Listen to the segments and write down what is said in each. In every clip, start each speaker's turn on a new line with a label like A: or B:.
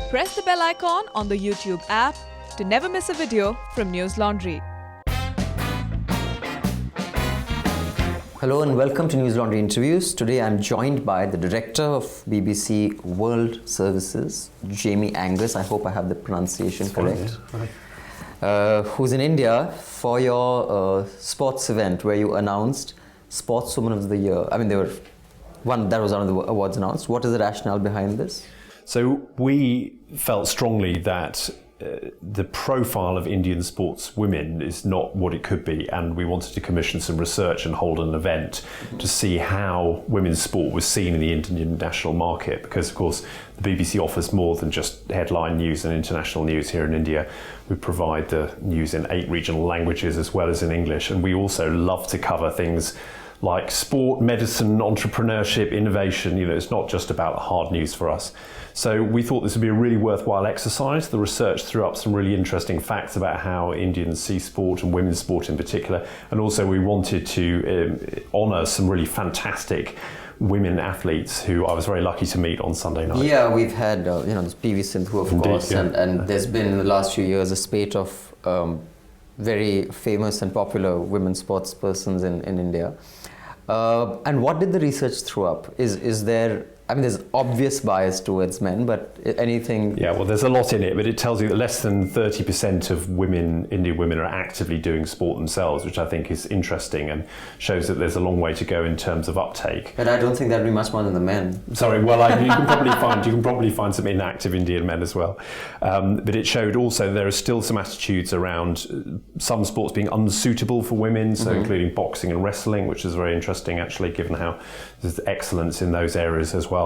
A: Press the bell icon on the YouTube app to never miss a video from News Laundry.
B: Hello and welcome to News Laundry Interviews. Today I'm joined by the Director of BBC World Services, Jamie Angus. I hope I have the pronunciation correct. Who's in India for your sports event where you announced Sportswoman of the Year. I mean, that was one of the awards announced. What is the rationale behind this?
C: So we felt strongly that the profile of Indian sports women is not what it could be, and we wanted to commission some research and hold an event to see how women's sport was seen in the Indian national market, because of course the BBC offers more than just headline news and international news here in India. We provide the news in 8 regional languages as well as in English, and we also love to cover things like sport, medicine, entrepreneurship, innovation. It's not just about hard news for us. So we thought this would be a really worthwhile exercise. The research threw up some really interesting facts about how Indians see sport and women's sport in particular. And also we wanted to honour some really fantastic women athletes who I was very lucky to meet on Sunday night.
B: Yeah, we've had this PV Sindhu, of course, yeah. and there's been in the last few years a spate of very famous and popular women sports persons in India. And what did the research throw up? Is there, there's obvious bias towards men, but anything?
C: Yeah, well, there's a lot in it, but it tells you that less than 30% of Indian women are actively doing sport themselves, which I think is interesting and shows that there's a long way to go in terms of uptake.
B: But I don't think that'd be much more than the men.
C: Sorry, well, you can probably find some inactive Indian men as well. But it showed also there are still some attitudes around some sports being unsuitable for women, so including boxing and wrestling, which is very interesting actually, given how there's excellence in those areas as well.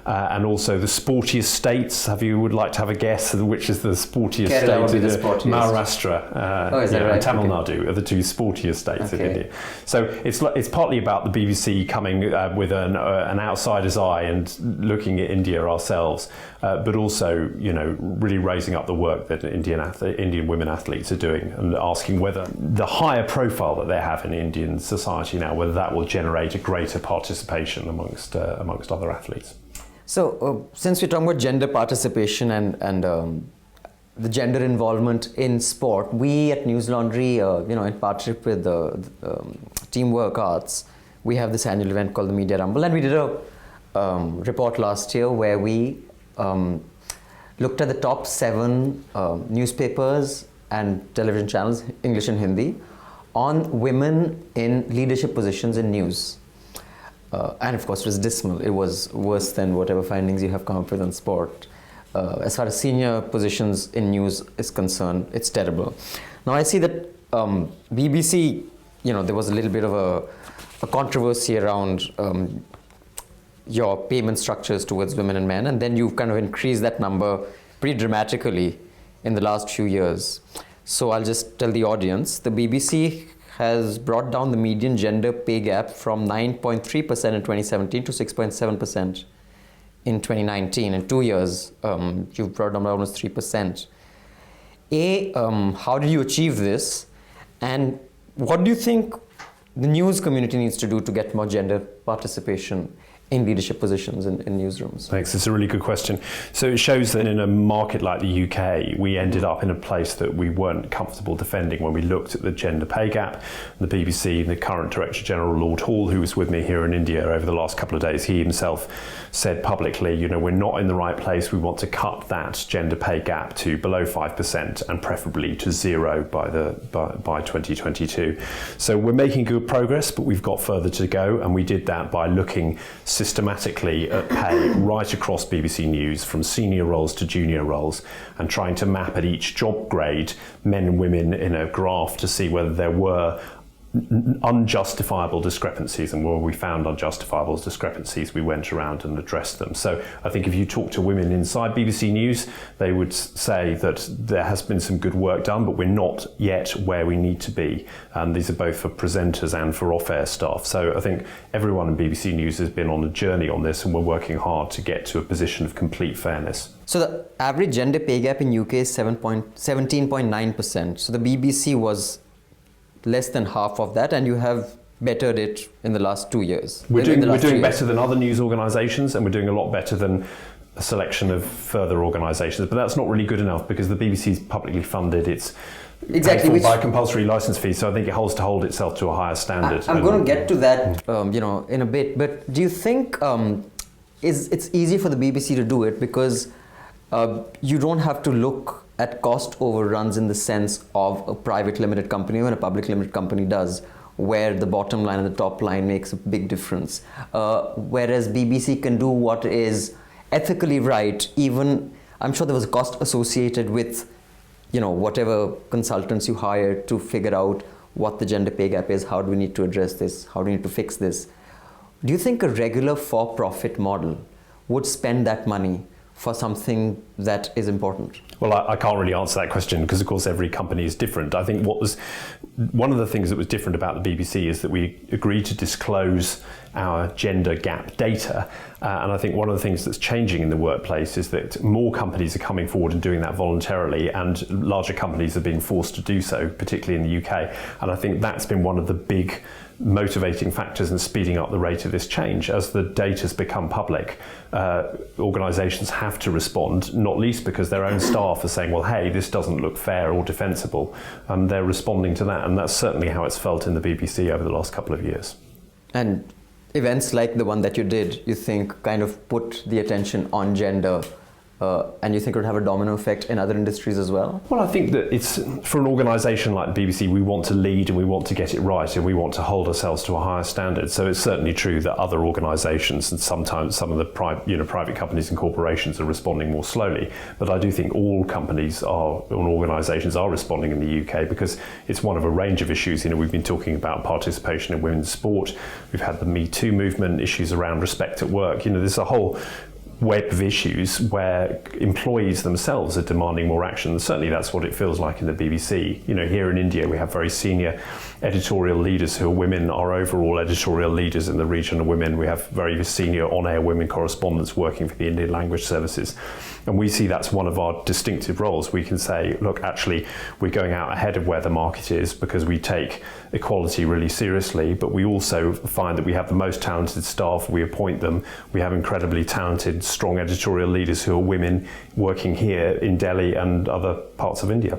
C: And also the sportiest states. Would like to have a guess which is the sportiest
B: Kerala
C: state?
B: Would be the sportiest.
C: Maharashtra
B: is that right?
C: and Tamil Nadu are the 2 sportiest states in India. So it's partly about the BBC coming with an outsider's eye and looking at India ourselves, but also really raising up the work that Indian women athletes are doing and asking whether the higher profile that they have in Indian society now, whether that will generate a greater participation amongst other athletes.
B: So, since we're talking about gender participation and the gender involvement in sport, we at News Laundry, in partnership with the Teamwork Arts, we have this annual event called the Media Rumble, and we did a report last year where we looked at the top 7 newspapers and television channels, English and Hindi, on women in leadership positions in news. And of course it was dismal. It was worse than whatever findings you have come up with on sport. As far as senior positions in news is concerned, it's terrible. Now I see that BBC, there was a little bit of a controversy around your payment structures towards women and men, and then you've kind of increased that number pretty dramatically in the last few years. So I'll just tell the audience, the BBC has brought down the median gender pay gap from 9.3% in 2017 to 6.7% in 2019. In 2 years, you've brought down almost 3%. How did you achieve this? And what do you think the news community needs to do to get more gender participation in leadership positions in newsrooms?
C: Thanks, it's a really good question. So it shows that in a market like the UK, we ended up in a place that we weren't comfortable defending when we looked at the gender pay gap. The BBC, the current Director General, Lord Hall, who was with me here in India over the last couple of days, he himself said publicly, we're not in the right place. We want to cut that gender pay gap to below 5% and preferably to 0 by 2022. So we're making good progress, but we've got further to go, and we did that by looking systematically at pay right across BBC News, from senior roles to junior roles, and trying to map at each job grade men and women in a graph to see whether there were unjustifiable discrepancies, and where we found unjustifiable discrepancies, we went around and addressed them. So I think if you talk to women inside BBC News, they would say that there has been some good work done, but we're not yet where we need to be. And these are both for presenters and for off-air staff. So I think everyone in BBC News has been on a journey on this, and we're working hard to get to a position of complete fairness.
B: So the average gender pay gap in UK is 17.9%. So the BBC was less than half of that, and you have bettered it in the last 2 years.
C: We're doing better than other news organisations, and we're doing a lot better than a selection of further organisations, but that's not really good enough because the BBC is publicly funded. It's
B: Exactly,
C: paid for by compulsory licence fees, so I think it has to hold itself to a higher standard.
B: I'm going to get to that, in a bit. But do you think it's easy for the BBC to do it because you don't have to look at cost overruns in the sense of a private limited company when a public limited company does, where the bottom line and the top line makes a big difference, whereas BBC can do what is ethically right. Even I'm sure there was a cost associated with whatever consultants you hire to figure out what the gender pay gap is, how do we need to address this, how do we need to fix this. Do you think a regular for-profit model would spend that money for something that is important?
C: Well, I can't really answer that question because, of course, every company is different. I think one of the things that was different about the BBC is that we agreed to disclose our gender gap data. And I think one of the things that's changing in the workplace is that more companies are coming forward and doing that voluntarily, and larger companies are being forced to do so, particularly in the UK. And I think that's been one of the big motivating factors in speeding up the rate of this change. As the data's become public, organisations have to respond, not least because their own staff are saying, well, hey, this doesn't look fair or defensible. They're responding to that, and that's certainly how it's felt in the BBC over the last couple of years.
B: And events like the one that you did, you think kind of put the attention on gender, and you think it would have a domino effect in other industries as well?
C: Well, I think that it's, for an organisation like the BBC, we want to lead and we want to get it right and we want to hold ourselves to a higher standard. So it's certainly true that other organisations and sometimes some of the private companies and corporations are responding more slowly. But I do think all companies and organisations are responding in the UK because it's one of a range of issues. We've been talking about participation in women's sport. We've had the Me Too movement, issues around respect at work. There's a whole web of issues where employees themselves are demanding more action. And certainly that's what it feels like in the BBC. Here in India we have very senior editorial leaders who are women. Our overall editorial leaders in the region are women. We have very senior on-air women correspondents working for the Indian language services. And we see that's one of our distinctive roles. We can say, look, actually, we're going out ahead of where the market is because we take equality really seriously, but we also find that we have the most talented staff, we appoint them, we have incredibly talented, strong editorial leaders who are women working here in Delhi and other parts of India.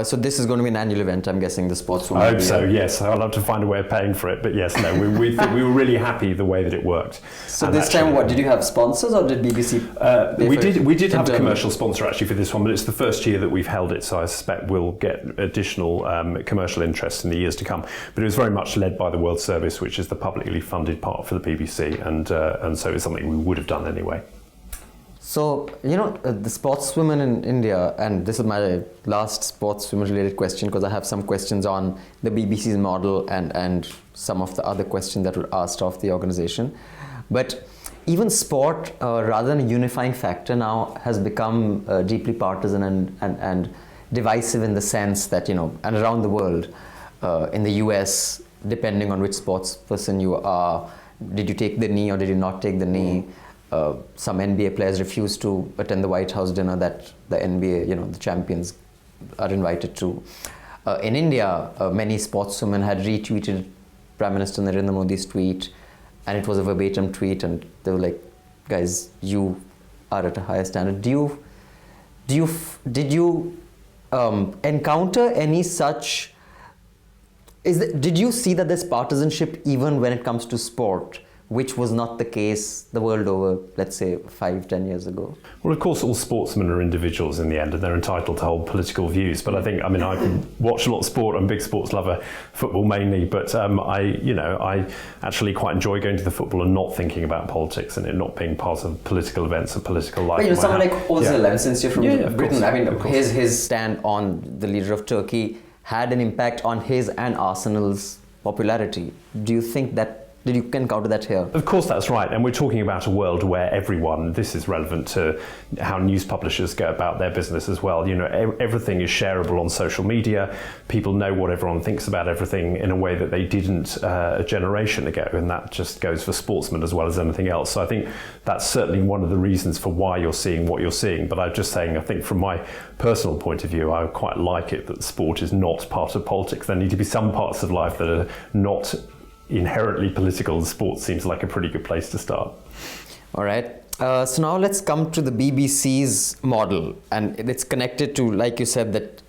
B: So this is going to be an annual event, I'm guessing, the sports
C: I hope so, yes. I'll have to find a way of paying for it. But yes, no, we were really happy the way that it worked.
B: So and this time, what, did you have sponsors or did BBC
C: We did have a commercial sponsor actually for this one, but it's the first year that we've held it, so I suspect we'll get additional commercial interest in the years to come. But it was very much led by the World Service, which is the publicly funded part for the BBC, and so it's something we would have done anyway.
B: So, the sportswomen in India, and this is my last sportswomen related question because I have some questions on the BBC's model and some of the other questions that were asked of the organisation. But even sport, rather than a unifying factor, now has become deeply partisan and divisive in the sense that, and around the world, in the US, depending on which sports person you are, did you take the knee or did you not take the knee? Some NBA players refuse to attend the White House dinner that the NBA, the champions are invited to. In India, many sportswomen had retweeted Prime Minister Narendra Modi's tweet, and it was a verbatim tweet, and they were like, guys, you are at a higher standard. Did you encounter any such, did you see that there's partisanship even when it comes to sport, which was not the case the world over, let's say 5-10 years ago? Well,
C: of course, all sportsmen are individuals in the end, and they're entitled to hold political views. But I watch a lot of sport. I'm a big sports lover, football mainly. But I actually quite enjoy going to the football and not thinking about politics and it not being part of political events and political life.
B: But someone like Ozil, and since you're from Britain, his stand on the leader of Turkey had an impact on his and Arsenal's popularity. Do you think that? Did you encounter that here?
C: Of course, that's right. And we're talking about a world where this is relevant to how news publishers go about their business as well. Everything is shareable on social media. People know what everyone thinks about everything in a way that they didn't a generation ago. And that just goes for sportsmen as well as anything else. So I think that's certainly one of the reasons for why you're seeing what you're seeing. But I'm just saying, I think from my personal point of view, I quite like it that sport is not part of politics. There need to be some parts of life that are not inherently political, and sports seems like a pretty good place to start.
B: All right. So now let's come to the BBC's model, and it's connected to, like you said, that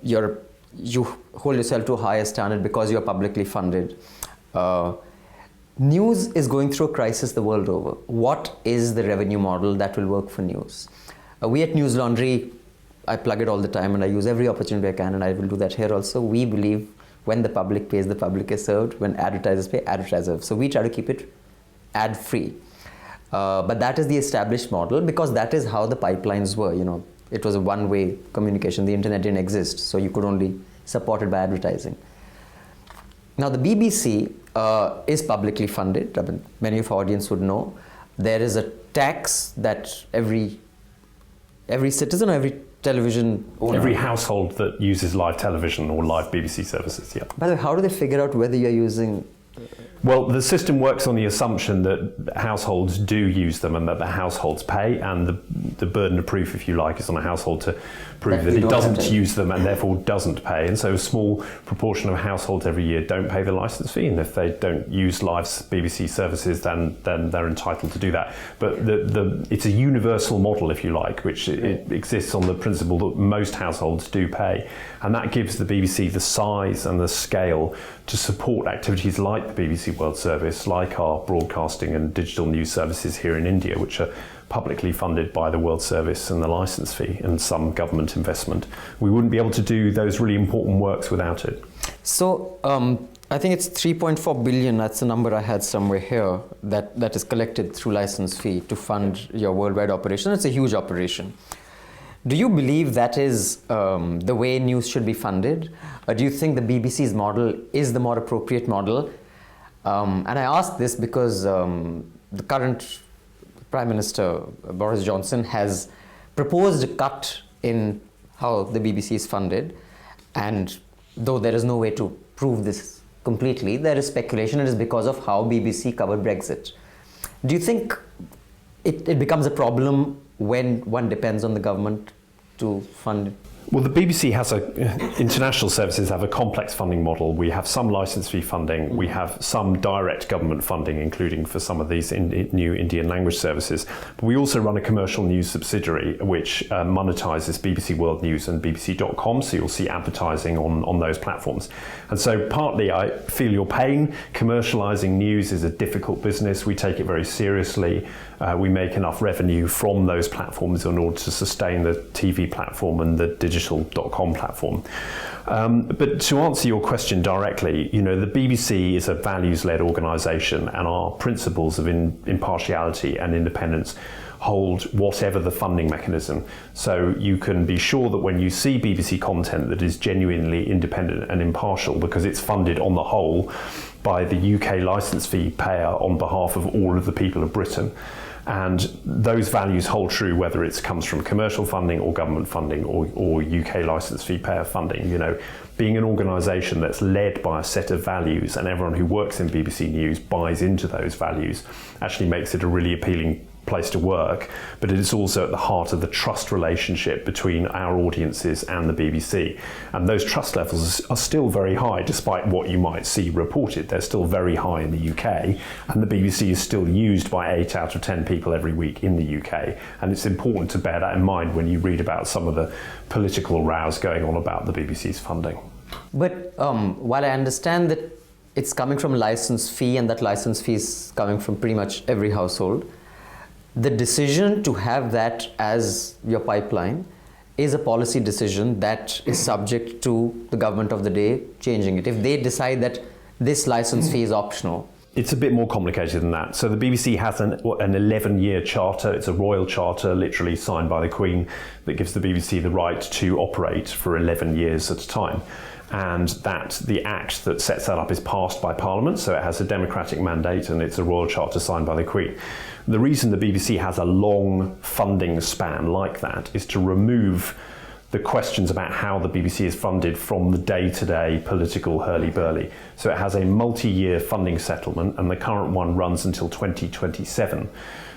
B: you hold yourself to a higher standard because you're publicly funded. News is going through a crisis the world over. What is the revenue model that will work for news? We at News Laundry, I plug it all the time and I use every opportunity I can, and I will do that here also. We believe when the public pays, the public is served. When advertisers pay, advertisers. So we try to keep it ad-free. But that is the established model because that is how the pipelines were. It was a one-way communication. The internet didn't exist, so you could only support it by advertising. Now the BBC is publicly funded. I mean, many of our audience would know. There is a tax that every citizen or every television owner,
C: every household that uses live television or live BBC services, yeah.
B: By the way, how do they figure out whether you're using?
C: Well, the system works on the assumption that households do use them and that the households pay, and the burden of proof, if you like, is on a household to prove that it doesn't use them and therefore doesn't pay. And so a small proportion of households every year don't pay the licence fee, and if they don't use live BBC services, then they're entitled to do that. But it's a universal model, if you like, which it exists on the principle that most households do pay. And that gives the BBC the size and the scale to support activities like the BBC World Service, like our broadcasting and digital news services here in India, which are publicly funded by the World Service and the licence fee and some government investment. We wouldn't be able to do those really important works without it.
B: So I think it's 3.4 billion, that's the number I had somewhere here, that is collected through licence fee to fund your worldwide operation. It's a huge operation. Do you believe that is the way news should be funded? Or do you think the BBC's model is the more appropriate model? And I ask this because the current Prime Minister, Boris Johnson, has proposed a cut in how the BBC is funded. And though there is no way to prove this completely, there is speculation it is because of how BBC covered Brexit. Do you think it becomes a problem when one depends on the government to fund it?
C: Well, the BBC international services have a complex funding model. We have some licence fee funding, we have some direct government funding, including for some of these new Indian language services. But we also run a commercial news subsidiary which monetises BBC World News and BBC.com, so you'll see advertising on those platforms. And so partly I feel your pain. Commercialising news is a difficult business. We take it very seriously. We make enough revenue from those platforms in order to sustain the TV platform and the digital.com platform. But to answer your question directly, the BBC is a values-led organisation, and our principles of impartiality and independence hold whatever the funding mechanism. So you can be sure that when you see BBC content that is genuinely independent and impartial, because it's funded on the whole by the UK licence fee payer on behalf of all of the people of Britain. And those values hold true whether it comes from commercial funding or government funding or UK licence fee payer funding. Being an organisation that's led by a set of values and everyone who works in BBC News buys into those values actually makes it a really appealing place to work, but it is also at the heart of the trust relationship between our audiences and the BBC. And those trust levels are still very high, despite what you might see reported. They're still very high in the UK, and the BBC is still used by 8 out of 10 people every week in the UK. And it's important to bear that in mind when you read about some of the political rows going on about the BBC's funding.
B: But while I understand that it's coming from a license fee, and that license fee is coming from pretty much every household, the decision to have that as your pipeline is a policy decision that is subject to the government of the day changing it. If they decide that this license fee is optional.
C: It's a bit more complicated than that. So the BBC has an 11-year charter. It's a royal charter, literally signed by the Queen, that gives the BBC the right to operate for 11 years at a time. And that the act that sets that up is passed by Parliament, so it has a democratic mandate, and it's a royal charter signed by the Queen. The reason the BBC has a long funding span like that is to remove the questions about how the BBC is funded from the day-to-day political hurly-burly. So it has a multi-year funding settlement, and the current one runs until 2027.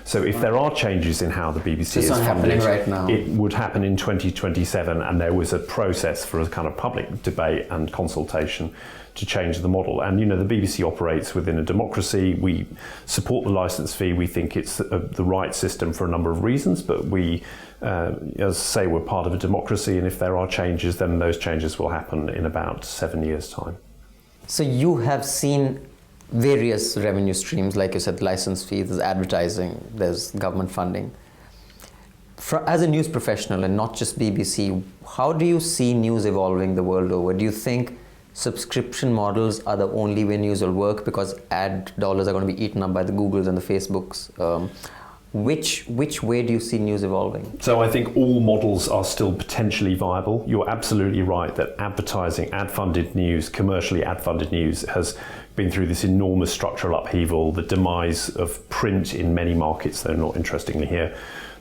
C: So if there are changes in how the BBC
B: It's
C: is
B: not
C: funded,
B: happening right now.
C: it would happen in 2027, and there was a process for a kind of public debate and consultation to change the model. And the BBC operates within a democracy. We support the licence fee. We think it's the right system for a number of reasons, but we, as I say, we're part of a democracy, and if there are changes, then those changes will happen in about 7 years' time.
B: So you have seen various revenue streams, like you said, license fees, there's advertising, there's government funding. As a news professional, and not just BBC, how do you see news evolving the world over? Do you think subscription models are the only way news will work because ad dollars are going to be eaten up by the Googles and the Facebooks? Which way do you see news evolving?
C: So I think all models are still potentially viable. You're absolutely right that advertising, ad-funded news, commercially ad-funded news has been through this enormous structural upheaval, the demise of print in many markets, though not interestingly here,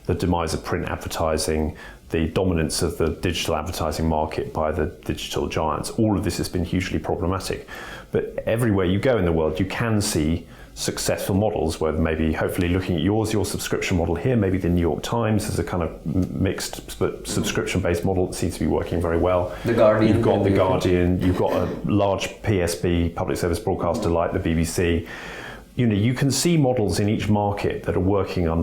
C: the demise of print advertising, the dominance of the digital advertising market by the digital giants. All of this has been hugely problematic. But everywhere you go in the world, you can see successful models where maybe, hopefully looking at your subscription model here, maybe the New York Times is a kind of mixed but subscription-based model that seems to be working very well.
B: The Guardian.
C: You've got The Guardian, you've got a large PSB, public service broadcaster like the BBC. You can see models in each market that are working in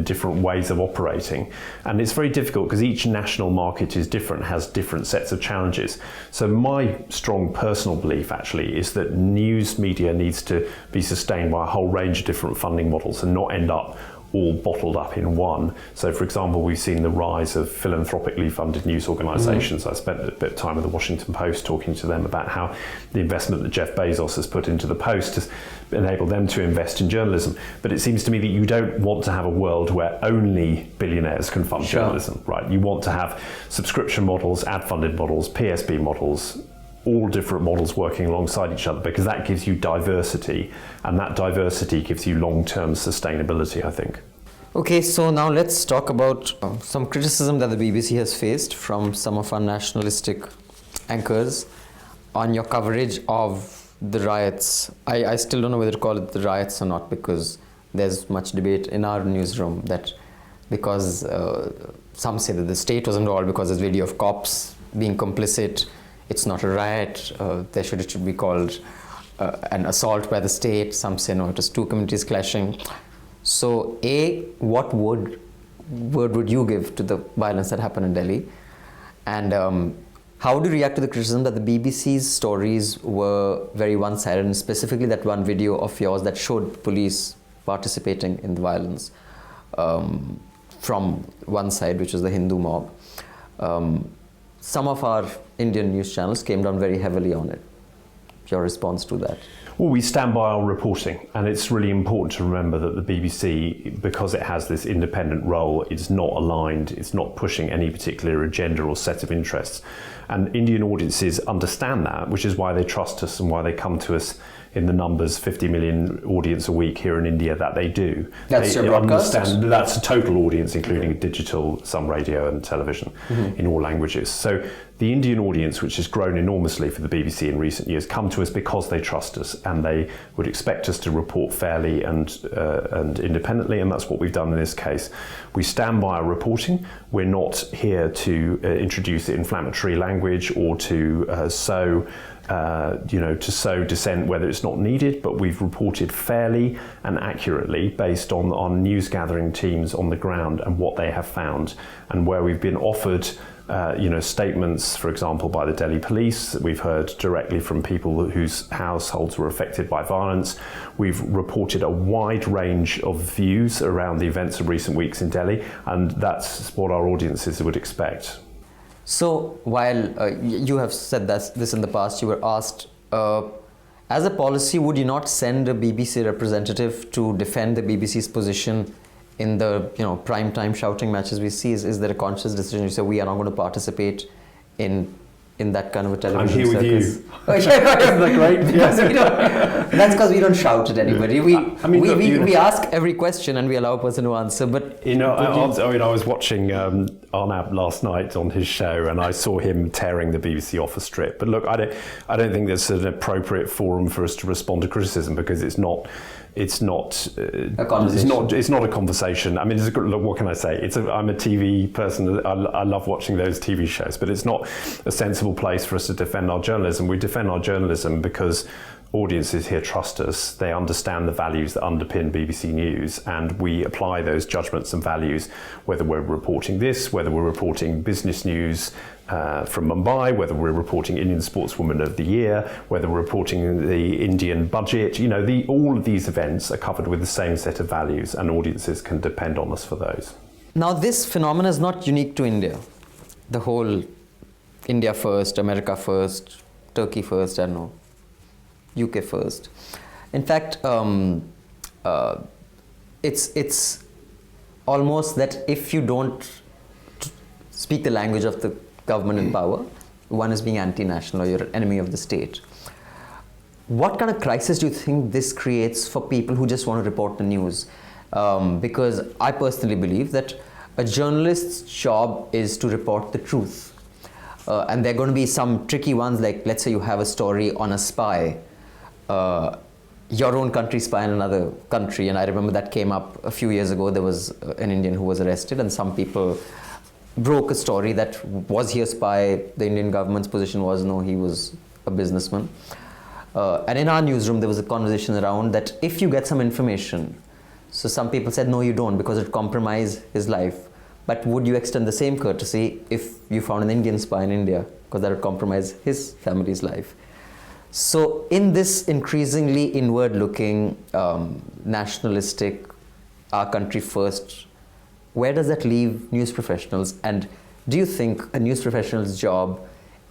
C: different ways of operating, and it's very difficult because each national market is different, has different sets of challenges. So my strong personal belief actually is that news media needs to be sustained by a whole range of different funding models and not end up all bottled up in one. So for example, we've seen the rise of philanthropically funded news organisations. I spent a bit of time with the Washington Post talking to them about how the investment that Jeff Bezos has put into the Post has enabled them to invest in journalism. But it seems to me that you don't want to have a world where only billionaires can fund journalism, right? You want to have subscription models, ad-funded models, PSB models, all different models working alongside each other, because that gives you diversity, and that diversity gives you long-term sustainability, I think.
B: Okay, so now let's talk about some criticism that the BBC has faced from some of our nationalistic anchors on your coverage of the riots. I still don't know whether to call it the riots or not, because there's much debate in our newsroom that because some say that the state was involved because there's video of cops being complicit, it's not a riot, it should be called an assault by the state. Some say no, it was two communities clashing. So what word would you give to the violence that happened in Delhi? And how do you react to the criticism that the BBC's stories were very one-sided, and specifically that one video of yours that showed police participating in the violence from one side, which was the Hindu mob? Some of our Indian news channels came down very heavily on it. Your response to that?
C: Well, we stand by our reporting, and it's really important to remember that the BBC, because it has this independent role, it's not aligned, it's not pushing any particular agenda or set of interests. And Indian audiences understand that, which is why they trust us and why they come to us in the numbers, 50 million audience a week here in India, that they do.
B: That's your broadcast?
C: That's a total audience, including digital, some radio and television in all languages. So the Indian audience, which has grown enormously for the BBC in recent years, come to us because they trust us and they would expect us to report fairly and independently, and that's what we've done in this case. We stand by our reporting. We're not here to introduce inflammatory language or to sow dissent whether it's not needed, but we've reported fairly and accurately based on news gathering teams on the ground and what they have found, and where we've been offered statements, for example, by the Delhi police. We've heard directly from people whose households were affected by violence. We've reported a wide range of views around the events of recent weeks in Delhi, and that's what our audiences would expect.
B: So while you have said this in the past, you were asked, as a policy, would you not send a BBC representative to defend the BBC's position in the prime time shouting matches we see? Is there a conscious decision? You say we are not going to participate in that kind of a television
C: I'm here
B: circus?
C: with you. Isn't that great?
B: That's because we don't shout at anybody. We ask every question and we allow a person to answer. But
C: I was watching Arnab last night on his show, and I saw him tearing the BBC off a strip. But look, I don't think that's an appropriate forum for us to respond to criticism, because it's not
B: a conversation.
C: It's not a conversation. I mean, look, what can I say? I'm a TV person. I love watching those TV shows, but it's not a sensible place for us to defend our journalism. We defend our journalism because audiences here trust us. They understand the values that underpin BBC News, and we apply those judgments and values, whether we're reporting this, whether we're reporting business news from Mumbai, whether we're reporting Indian Sportswoman of the Year, whether we're reporting the Indian budget. All of these events are covered with the same set of values, and audiences can depend on us for those.
B: Now, this phenomenon is not unique to India. The whole India first, America first, Turkey first, I don't know, UK first. In fact, it's almost that if you don't speak the language of the government in power, one is being anti-national, or you're an enemy of the state. What kind of crisis do you think this creates for people who just want to report the news? Because I personally believe that a journalist's job is to report the truth. And there are going to be some tricky ones, like let's say you have a story on a spy, your own country spy in another country. And I remember that came up a few years ago. There was an Indian who was arrested, and some people broke a story that was he a spy. The Indian government's position was no, he was a businessman. And in our newsroom, there was a conversation around that if you get some information, so some people said, no, you don't, because it compromised his life. But would you extend the same courtesy if you found an Indian spy in India, because that would compromise his family's life? So in this increasingly inward-looking, nationalistic, our country first, where does that leave news professionals? And do you think a news professional's job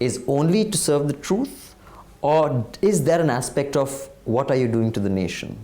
B: is only to serve the truth, or is there an aspect of what are you doing to the nation?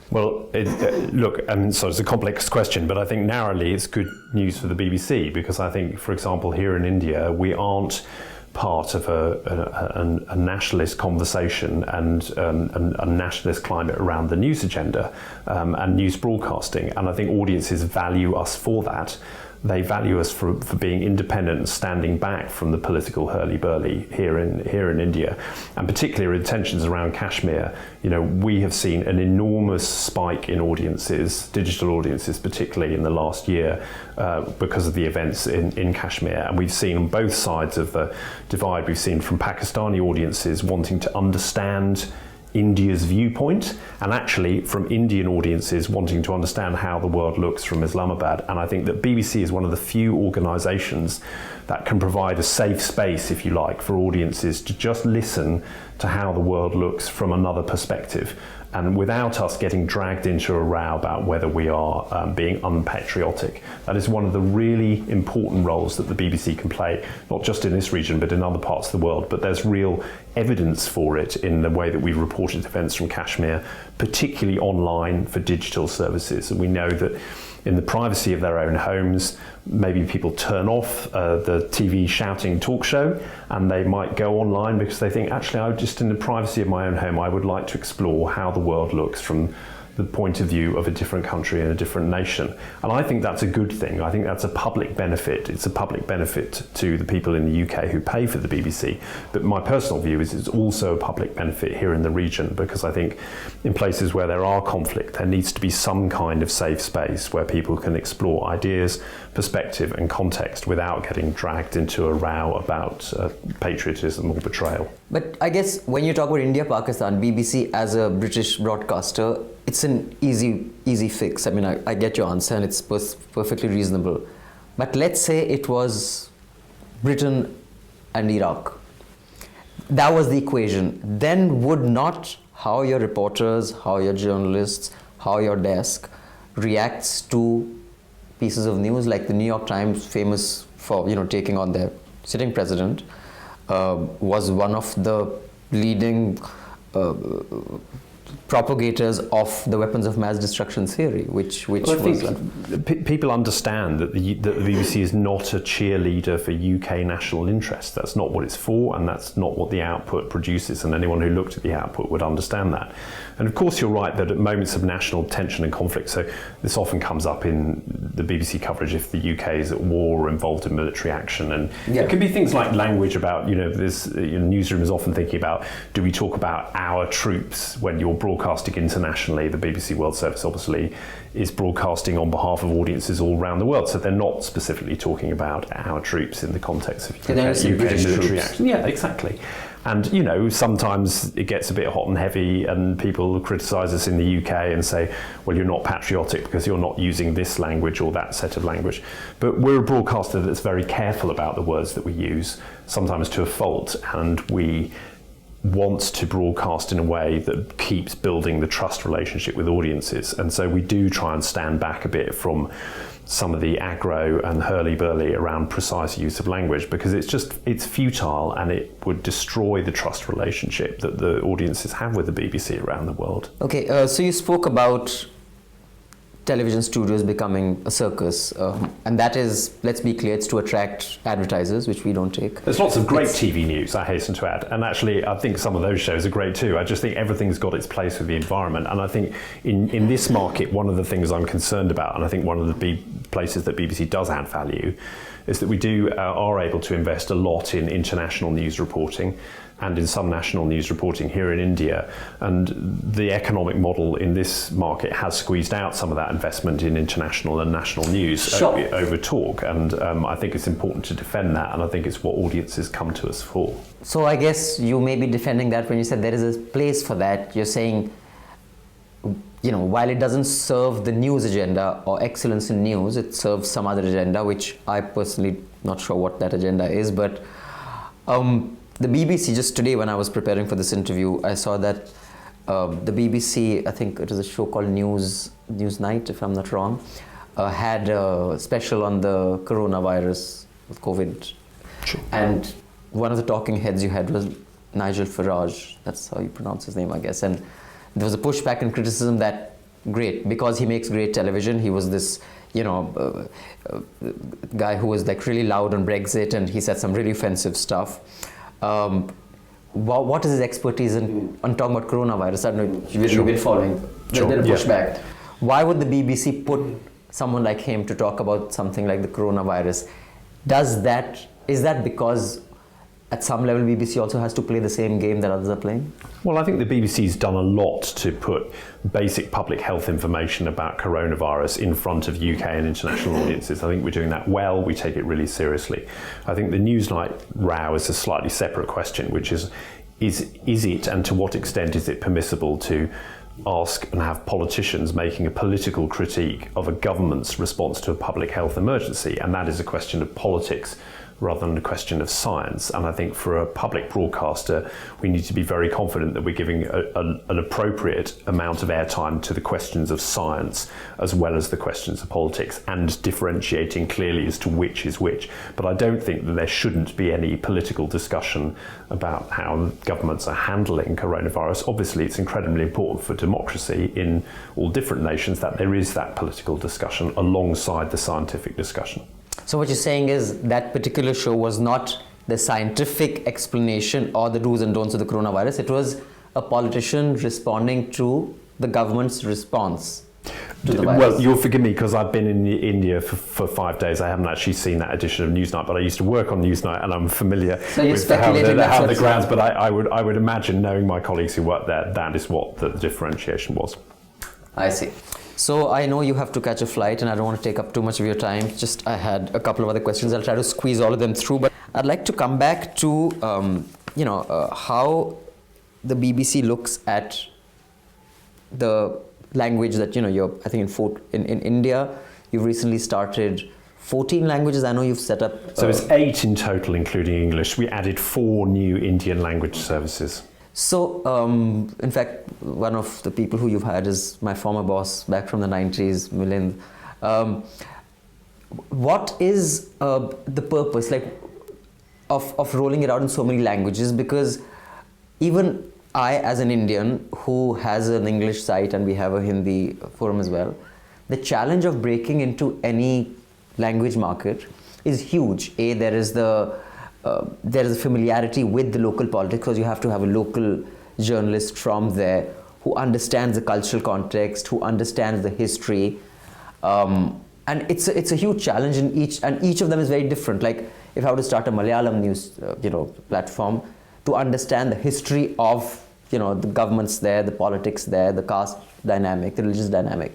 C: Well, look, so it's a complex question, but I think narrowly it's good news for the BBC, because I think, for example, here in India, we aren't part of a nationalist conversation and a nationalist climate around the news agenda and news broadcasting. And I think audiences value us for that. They value us for being independent and standing back from the political hurly-burly here in India, and particularly in tensions around Kashmir. We have seen an enormous spike in audiences, digital audiences, particularly in the last year, because of the events in Kashmir. And we've seen on both sides of the divide. We've seen from Pakistani audiences wanting to understand India's viewpoint, and actually from Indian audiences wanting to understand how the world looks from Islamabad. And I think that BBC is one of the few organisations that can provide a safe space, if you like, for audiences to just listen to how the world looks from another perspective, and without us getting dragged into a row about whether we are being unpatriotic. That is one of the really important roles that the BBC can play, not just in this region, but in other parts of the world. But there's real evidence for it in the way that we've reported events from Kashmir, particularly online for digital services. And we know that in the privacy of their own homes, maybe people turn off the TV shouting talk show, and they might go online because they think, actually, in the privacy of my own home, I would like to explore how the world looks from the point of view of a different country and a different nation. And I think that's a good thing. I think that's a public benefit. It's a public benefit to the people in the UK who pay for the BBC. But my personal view is it's also a public benefit here in the region, because I think in places where there are conflict, there needs to be some kind of safe space where people can explore ideas, perspective and context without getting dragged into a row about patriotism or betrayal.
B: But I guess when you talk about India-Pakistan, BBC as a British broadcaster, it's an easy fix. I mean, I get your answer, and it's perfectly reasonable. But let's say it was Britain and Iraq. That was the equation. Then would not how your reporters, how your journalists, how your desk reacts to pieces of news, like the New York Times, famous for taking on their sitting president, was one of the leading propagators of the weapons of mass destruction theory, which
C: Well, I
B: was
C: think people understand that that the BBC is not a cheerleader for UK national interest. That's not what it's for, and that's not what the output produces. And anyone who looked at the output would understand that. And of course, you're right that at moments of national tension and conflict, so this often comes up in the BBC coverage if the UK is at war or involved in military action, and it can be things like language about, this newsroom is often thinking about, do we talk about our troops when you're broadcasting internationally? The BBC World Service obviously is broadcasting on behalf of audiences all around the world, so they're not specifically talking about our troops in the context of UK military action. Yeah, exactly. And sometimes it gets a bit hot and heavy, and people criticise us in the UK and say, well, you're not patriotic because you're not using this language or that set of language. But we're a broadcaster that's very careful about the words that we use, sometimes to a fault, and we want to broadcast in a way that keeps building the trust relationship with audiences. And so we do try and stand back a bit from some of the aggro and hurly-burly around precise use of language, because it's futile, and it would destroy the trust relationship that the audiences have with the BBC around the world.
B: Okay, so you spoke about television studios becoming a circus, and that is, let's be clear, it's to attract advertisers, which we don't take.
C: There's lots of great TV news, I hasten to add, and actually I think some of those shows are great too. I just think everything's got its place with the environment, and I think in this market, one of the things I'm concerned about, and I think one of the places that BBC does add value, is that we are able to invest a lot in international news reporting and in some national news reporting here in India. And the economic model in this market has squeezed out some of that investment in international and national news over talk. And I think it's important to defend that, and I think it's what audiences come to us for.
B: So I guess you may be defending that when you said there is a place for that. You're saying, while it doesn't serve the news agenda or excellence in news, it serves some other agenda, which I personally not sure what that agenda is. But the BBC, just today when I was preparing for this interview, I saw that the BBC, I think it is a show called Newsnight, if I'm not wrong, had a special on the coronavirus, with COVID.
C: Sure.
B: And one of the talking heads you had was Nigel Farage, that's how you pronounce his name, I guess. And there was a pushback and criticism that, great, because he makes great television, he was this guy who was like really loud on Brexit, and he said some really offensive stuff. What is his expertise on talking about coronavirus? I don't know, you've been following. There's a pushback. Why would the BBC put someone like him to talk about something like the coronavirus? Is that because at some level BBC also has to play the same game that others are playing?
C: Well, I think the BBC's done a lot to put basic public health information about coronavirus in front of UK and international audiences. I think we're doing that well. We take it really seriously. I think the Newsnight row is a slightly separate question, which is it, and to what extent is it permissible to ask and have politicians making a political critique of a government's response to a public health emergency? And that is a question of politics rather than a question of science. And I think for a public broadcaster, we need to be very confident that we're giving an appropriate amount of airtime to the questions of science as well as the questions of politics, and differentiating clearly as to which is which. But I don't think that there shouldn't be any political discussion about how governments are handling coronavirus. Obviously, it's incredibly important for democracy in all different nations that there is that political discussion alongside the scientific discussion.
B: So what you're saying is that particular show was not the scientific explanation or the do's and don'ts of the coronavirus. It was a politician responding to the government's response to the virus.
C: Well, you'll forgive me because I've been in India for 5 days. I haven't actually seen that edition of Newsnight, but I used to work on Newsnight and I'm familiar with how the grounds. But I would imagine, knowing my colleagues who work there, that is what the differentiation was.
B: I see. So I know you have to catch a flight, and I don't want to take up too much of your time. I had a couple of other questions. I'll try to squeeze all of them through, but I'd like to come back to how the BBC looks at the language that you're. I think in India, you've recently started 14 languages. I know you've set up.
C: So it's 8 in total, including English. We added 4 new Indian language services.
B: So, in fact, one of the people who you've hired is my former boss back from the 90s, Milind. What is the purpose of rolling it out in so many languages? Because even I, as an Indian who has an English site and we have a Hindi forum as well, the challenge of breaking into any language market is huge. There is the familiarity with the local politics, because you have to have a local journalist from there who understands the cultural context, who understands the history, and it's a huge challenge in each of them is very different. Like if I were to start a Malayalam news platform, to understand the history of the governments there, the politics there, the caste dynamic, the religious dynamic.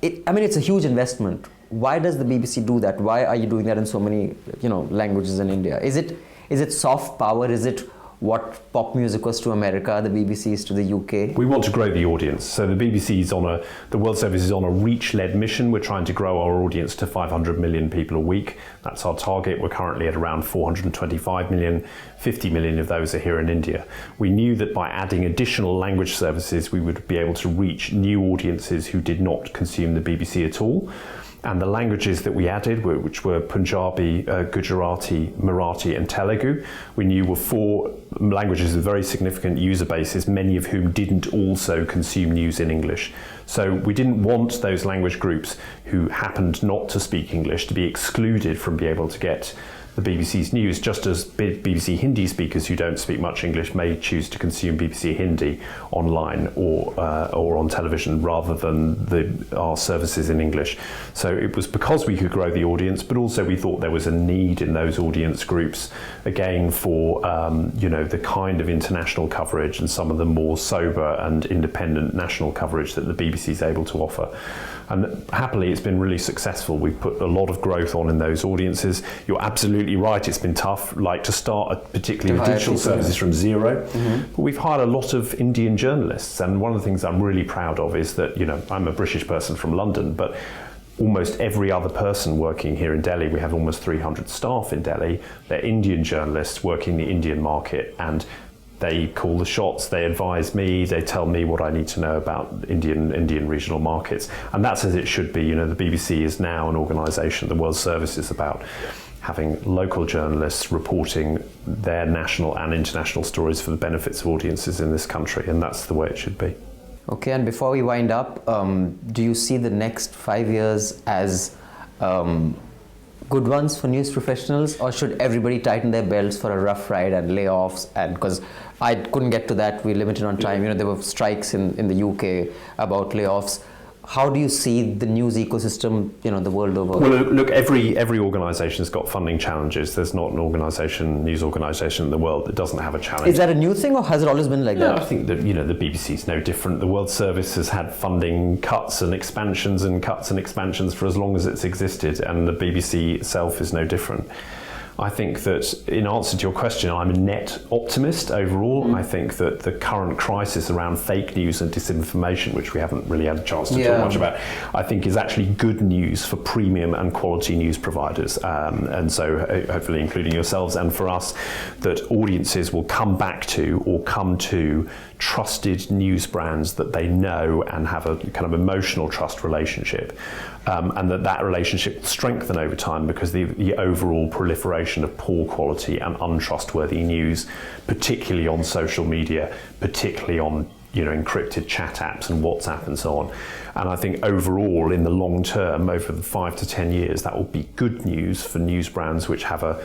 B: It's a huge investment. Why does the BBC do that? Why are you doing that in so many languages in India? Is it soft power? Is it what pop music was to America, the BBC is to the UK?
C: We want to grow the audience. So the BBC is the World Service is on a reach-led mission. We're trying to grow our audience to 500 million people a week. That's our target. We're currently at around 425 million. 50 million of those are here in India. We knew that by adding additional language services, we would be able to reach new audiences who did not consume the BBC at all. And the languages that we added, which were Punjabi, Gujarati, Marathi and Telugu, we knew were 4 languages with very significant user bases, many of whom didn't also consume news in English. So we didn't want those language groups who happened not to speak English to be excluded from being able to get the BBC's news, just as BBC Hindi speakers who don't speak much English may choose to consume BBC Hindi online or on television rather than our services in English. So it was because we could grow the audience, but also we thought there was a need in those audience groups, again, for the kind of international coverage and some of the more sober and independent national coverage that the BBC is able to offer. And happily, it's been really successful. We've put a lot of growth on in those audiences. You're absolutely right, it's been tough, like to start, particularly with digital services from zero. Mm-hmm. But we've hired a lot of Indian journalists, and one of the things I'm really proud of is that, I'm a British person from London, but almost every other person working here in Delhi, we have almost 300 staff in Delhi, they're Indian journalists working the Indian market, and they call the shots, they advise me, they tell me what I need to know about Indian regional markets. And that's as it should be. The BBC is now an organisation, the World Service is about having local journalists reporting their national and international stories for the benefits of audiences in this country, and that's the way it should be.
B: Okay, and before we wind up, do you see the next 5 years as good ones for news professionals, or should everybody tighten their belts for a rough ride and layoffs? And because I couldn't get to that, we're limited on time. There were strikes in the UK about layoffs. How do you see the news ecosystem, the world over?
C: Well, look, every organisation's got funding challenges. There's not an news organisation in the world that doesn't have a challenge.
B: Is that a new thing, or has it always been like that?
C: I think that, the BBC's no different. The World Service has had funding cuts and expansions for as long as it's existed, and the BBC itself is no different. I think that, in answer to your question, I'm a net optimist overall. I think that the current crisis around fake news and disinformation, which we haven't really had a chance to talk much about, I think is actually good news for premium and quality news providers. And so hopefully including yourselves, and for us, that audiences will come back to or come to trusted news brands that they know and have a kind of emotional trust relationship. And that relationship will strengthen over time, because the overall proliferation of poor quality and untrustworthy news, particularly on social media, particularly on encrypted chat apps and WhatsApp and so on. And I think overall, in the long term, over the 5 to 10 years, that will be good news for news brands which have a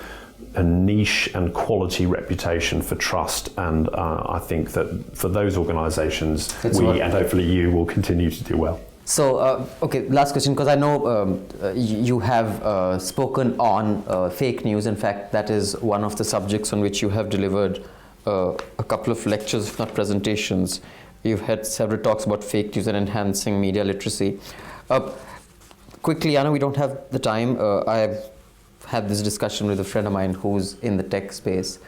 C: niche and quality reputation for trust. And I think that for those organisations, and hopefully you will continue to do well.
B: So, okay, last question, because I know you have spoken on fake news. In fact, that is one of the subjects on which you have delivered a couple of lectures, if not presentations. You've had several talks about fake news and enhancing media literacy. Quickly, I know we don't have the time. I've had this discussion with a friend of mine who's in the tech space,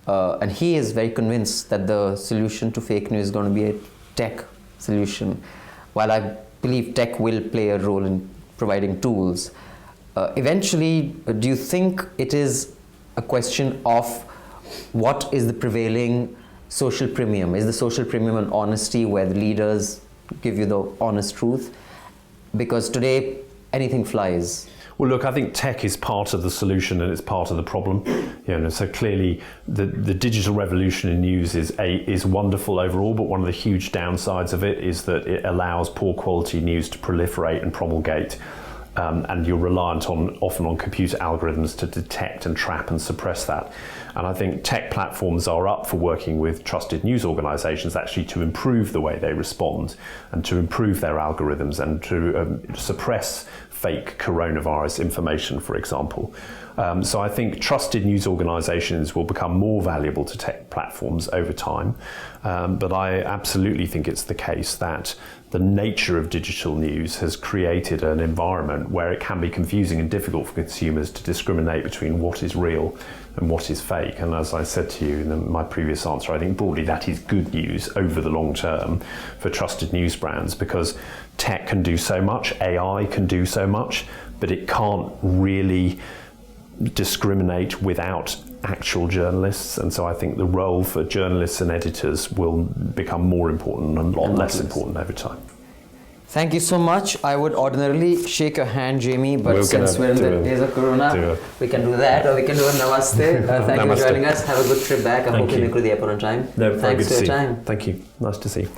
B: and he is very convinced that the solution to fake news is going to be a tech solution. While I believe tech will play a role in providing tools, eventually, do you think it is a question of what is the prevailing social premium? Is the social premium an honesty where the leaders give you the honest truth? Because today, anything flies.
C: Well, look, I think tech is part of the solution and it's part of the problem. So clearly, the digital revolution in news is wonderful overall, but one of the huge downsides of it is that it allows poor quality news to proliferate and promulgate. And you're reliant often on computer algorithms to detect and trap and suppress that. And I think tech platforms are up for working with trusted news organisations actually to improve the way they respond and to improve their algorithms and to suppress fake coronavirus information, for example. So I think trusted news organisations will become more valuable to tech platforms over time. But I absolutely think it's the case that the nature of digital news has created an environment where it can be confusing and difficult for consumers to discriminate between what is real and what is fake. And as I said to you in my previous answer, I think broadly that is good news over the long term for trusted news brands, because tech can do so much, AI can do so much, but it can't really discriminate without actual journalists. And so I think the role for journalists and editors will become more important and a lot less important over time.
B: Thank you so much. I would ordinarily shake your hand, Jamie, but since we're in the days of Corona, we can do that, or we can do a namaste. Thank you for joining us. Have a good trip back. I hope you make it to the airport on time.
C: No,
B: Thanks for your time.
C: Thank you. Nice to see you.